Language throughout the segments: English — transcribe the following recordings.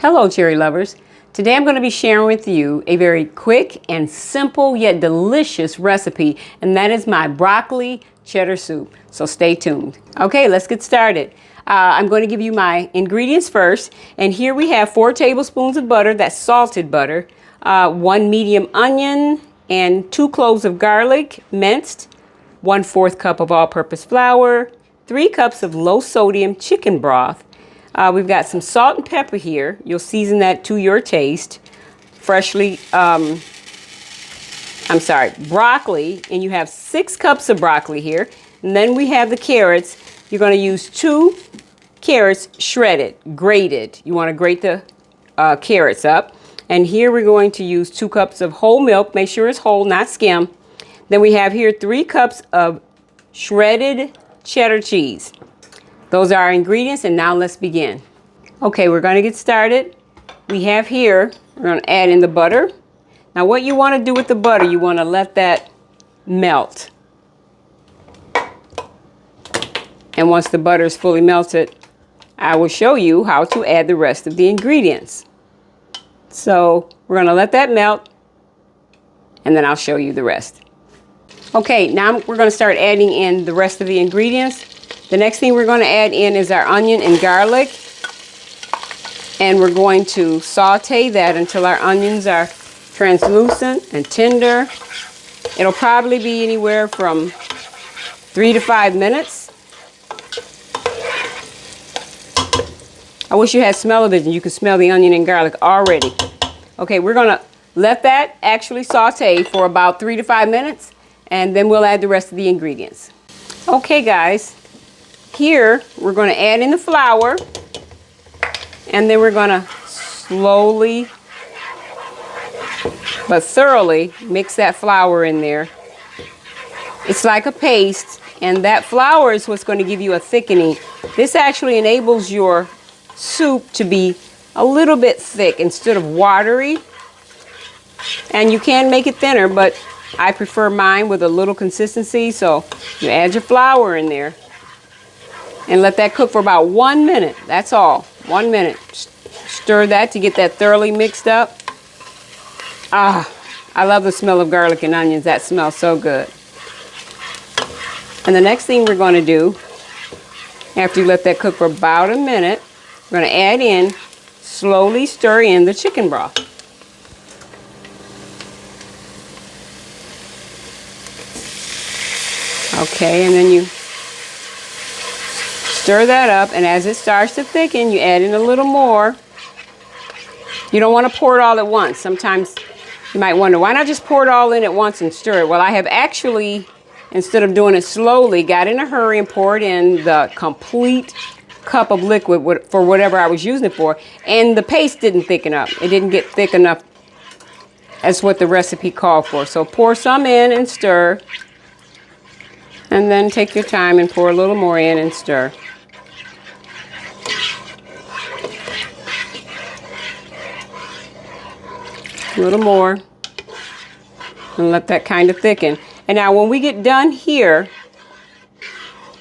Hello cherry lovers. Today I'm going to be sharing with you a very quick and simple yet delicious recipe, and that is my broccoli cheddar soup. So stay tuned. Okay, let's get started. I'm going to give you my ingredients first, and here we have 4 tablespoons of butter, that's salted butter, 1 medium onion, and 2 cloves of garlic minced, 1/4 cup of all-purpose flour, 3 cups of low sodium chicken broth. We've got some salt and pepper here. You'll season that to your taste. Broccoli, and you have 6 cups of broccoli here. And then we have the carrots. You're going to use 2 carrots shredded, grated. You want to grate the carrots up. And here we're going to use 2 cups of whole milk. Make sure it's whole, not skim. Then we have here 3 cups of shredded cheddar cheese. Those are our ingredients, and now let's begin. Okay, we're going to get started. We have here, we're going to add in the butter. Now what you want to do with the butter, you want to let that melt. And once the butter is fully melted, I will show you how to add the rest of the ingredients. So we're going to let that melt, and then I'll show you the rest. Okay, now we're going to start adding in the rest of the ingredients. The next thing we're going to add in is our onion and garlic. And we're going to saute that until our onions are translucent and tender. It'll probably be anywhere from 3 to 5 minutes. I wish you had smell-o-vision. You can smell the onion and garlic already. Okay, we're going to let that actually saute for about 3 to 5 minutes, and then we'll add the rest of the ingredients. Okay, guys. Here, we're going to add in the flour, and then we're going to slowly but thoroughly mix that flour in there. It's like a paste, and that flour is what's going to give you a thickening. This actually enables your soup to be a little bit thick instead of watery. And you can make it thinner, but I prefer mine with a little consistency, so you add your flour in there. And let that cook for about 1 minute. That's all. 1 minute. Stir that to get that thoroughly mixed up. Ah, I love the smell of garlic and onions. That smells so good. And the next thing we're going to do, after you let that cook for about a minute, we're going to add in, slowly stir in the chicken broth. Okay, and then you stir that up, and as it starts to thicken, you add in a little more. You don't want to pour it all at once. Sometimes you might wonder, why not just pour it all in at once and stir it? Well, I have actually, instead of doing it slowly, got in a hurry and poured in the complete cup of liquid for whatever I was using it for, and the paste didn't thicken up. It didn't get thick enough as what the recipe called for. So pour some in and stir, and then take your time and pour a little more in and stir. A little more, and let that kind of thicken. And now when we get done here,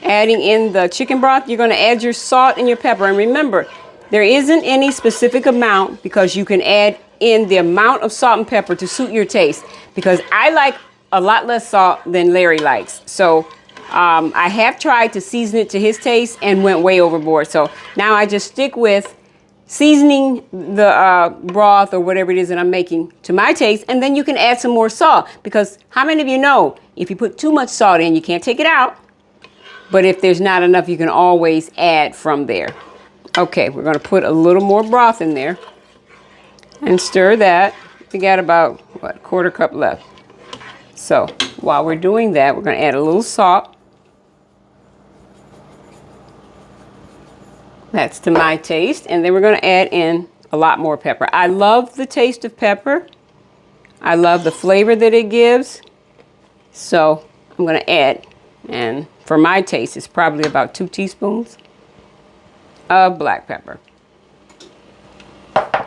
adding in the chicken broth, you're going to add your salt and your pepper. And remember, there isn't any specific amount, because you can add in the amount of salt and pepper to suit your taste, because I like a lot less salt than Larry likes. So I have tried to season it to his taste and went way overboard. So now I just stick with seasoning the broth or whatever it is that I'm making to my taste, and then you can add some more salt, because how many of you know if you put too much salt in, you can't take it out, but if there's not enough, you can always add from there. Okay, we're going to put a little more broth in there and stir that. We got about, what, 1/4 cup left. So while we're doing that, we're going to add a little salt. That's to my taste. And then we're going to add in a lot more pepper. I love the taste of pepper. I love the flavor that it gives. So I'm going to add, and for my taste, it's probably about 2 teaspoons of black pepper.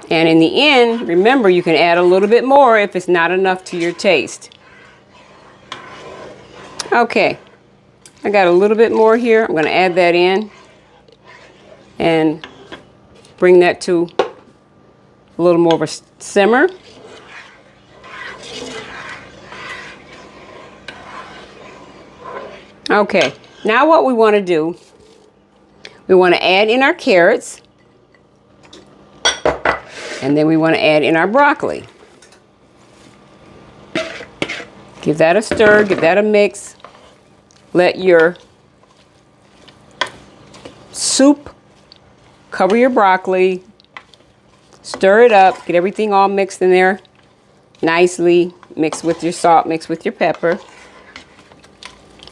And in the end, remember, you can add a little bit more if it's not enough to your taste. Okay, I got a little bit more here. I'm going to add that in and bring that to a little more of a simmer. Okay, now what we want to do, we want to add in our carrots, and then we want to add in our broccoli. Give that a stir, give that a mix. Let your soup cover your broccoli. Stir it up, get everything all mixed in there nicely. Mix with your salt, mix with your pepper.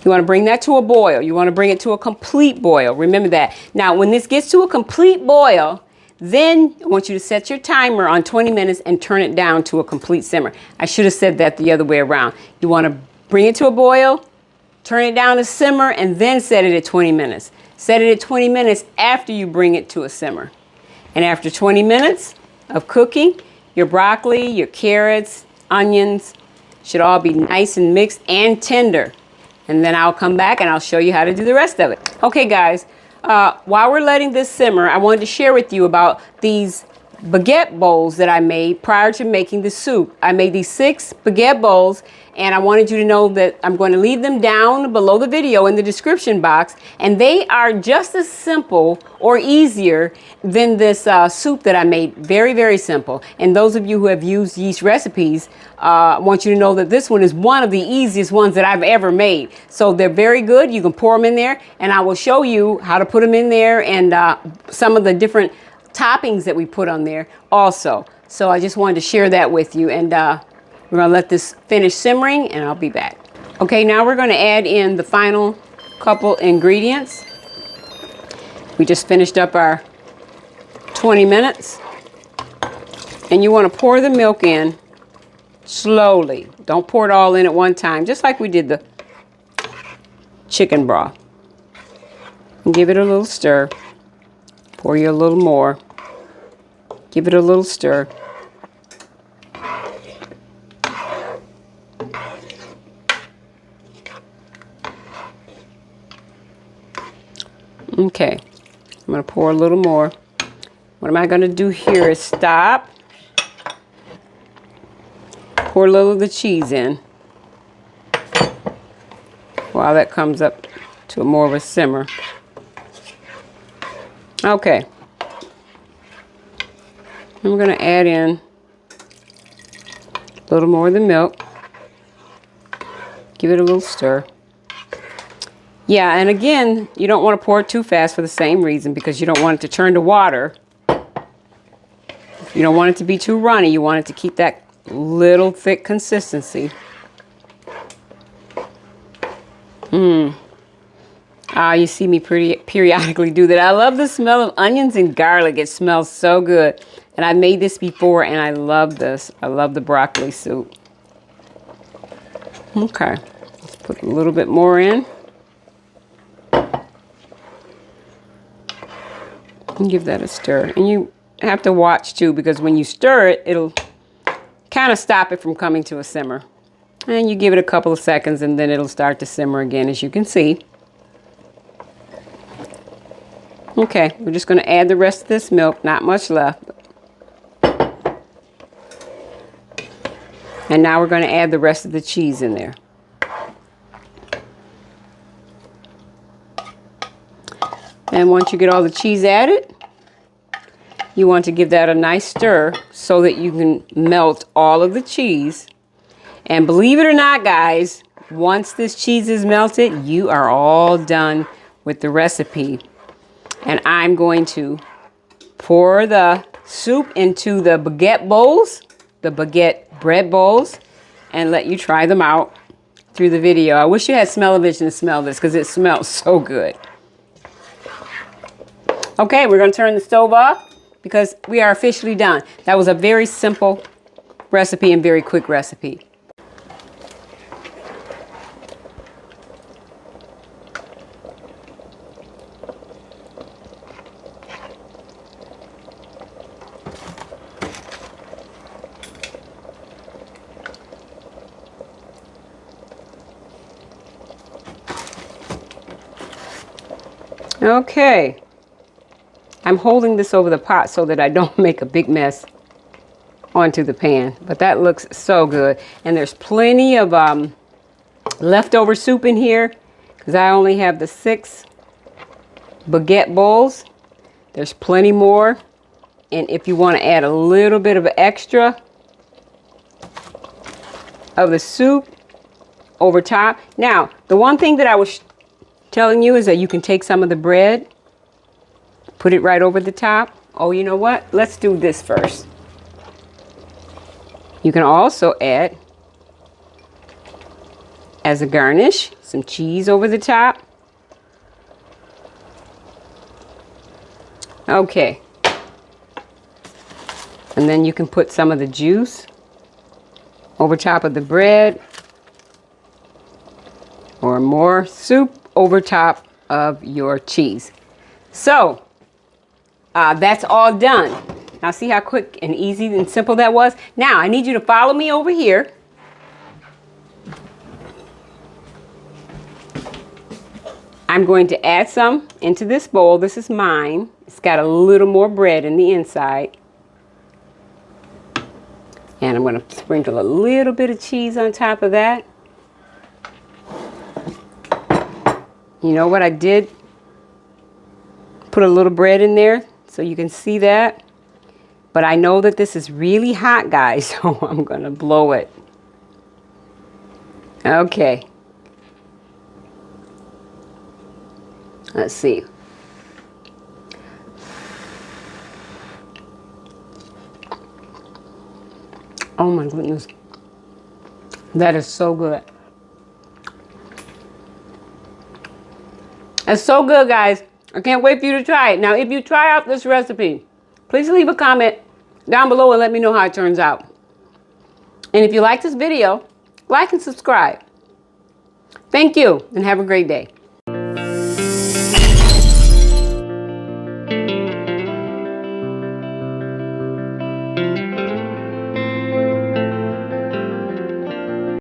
You want to bring that to a boil. You want to bring it to a complete boil. Remember that. Now, when this gets to a complete boil, then I want you to set your timer on 20 minutes and turn it down to a complete simmer. I should have said that the other way around. You want to bring it to a boil, turn it down to simmer, and then set it at 20 minutes. Set it at 20 minutes after you bring it to a simmer. And after 20 minutes of cooking, your broccoli, your carrots, onions should all be nice and mixed and tender. And then I'll come back and I'll show you how to do the rest of it. Okay, guys. While we're letting this simmer, I wanted to share with you about these baguette bowls that I made prior to making the soup. I made these 6 baguette bowls, and I wanted you to know that I'm going to leave them down below the video in the description box, and they are just as simple or easier than this soup that I made. Very, very simple. And those of you who have used yeast recipes, I want you to know that this one is one of the easiest ones that I've ever made. So they're very good. You can pour them in there, and I will show you how to put them in there and some of the different toppings that we put on there also. So I just wanted to share that with you, and we're gonna let this finish simmering and I'll be back. Okay, now we're gonna add in the final couple ingredients. We just finished up our 20 minutes, and you want to pour the milk in slowly. Don't pour it all in at one time, just like we did the chicken broth. And give it a little stir. Pour you a little more. Give it a little stir. Okay, I'm going to pour a little more. What am I going to do here is stop. Pour a little of the cheese in while that comes up to more of a simmer. Okay. I'm going to add in a little more of the milk. Give it a little stir. Yeah, and again, you don't want to pour it too fast for the same reason, because you don't want it to turn to water. You don't want it to be too runny. You want it to keep that little thick consistency. You see me periodically do that. I love the smell of onions and garlic. It smells so good. And I made this before, and I love this. I love the broccoli soup. Okay, let's put a little bit more in. And give that a stir. And you have to watch too, because when you stir it, it'll kind of stop it from coming to a simmer. And you give it a couple of seconds, and then it'll start to simmer again, as you can see. Okay, we're just going to add the rest of this milk. Not much left. And now we're going to add the rest of the cheese in there. And once you get all the cheese added, you want to give that a nice stir so that you can melt all of the cheese. And believe it or not, guys, once this cheese is melted, you are all done with the recipe. And I'm going to pour the soup into the baguette bowls, the baguette bread bowls, and let you try them out through the video. I wish you had smell-o-vision to smell this, because it smells so good. Okay, we're going to turn the stove off because we are officially done. That was a very simple recipe and very quick recipe. Okay. I'm holding this over the pot so that I don't make a big mess. onto the pan. But that looks so good. And there's plenty of leftover soup in here because I only have the 6 Baguette bowls. There's plenty more. And if you want to add a little bit of extra of the soup over top. Now, the one thing that I was telling you is that you can take some of the bread, put it right over the top. Oh, you know what? Let's do this first. You can also add, as a garnish, some cheese over the top. Okay. And then you can put some of the juice over top of the bread, or more soup over top of your cheese. So that's all done. Now see how quick and easy and simple that was? Now I need you to follow me over here. I'm going to add some into this bowl. This is mine. It's got a little more bread in the inside. And I'm going to sprinkle a little bit of cheese on top of that. You know what I did? Put a little bread in there so you can see that. But I know that this is really hot, guys, so I'm going to blow it. Okay. Let's see. Oh my goodness. That is so good. It's so good, guys. I can't wait for you to try it. Now, if you try out this recipe, please leave a comment down below and let me know how it turns out. And if you like this video, like and subscribe. Thank you and have a great day.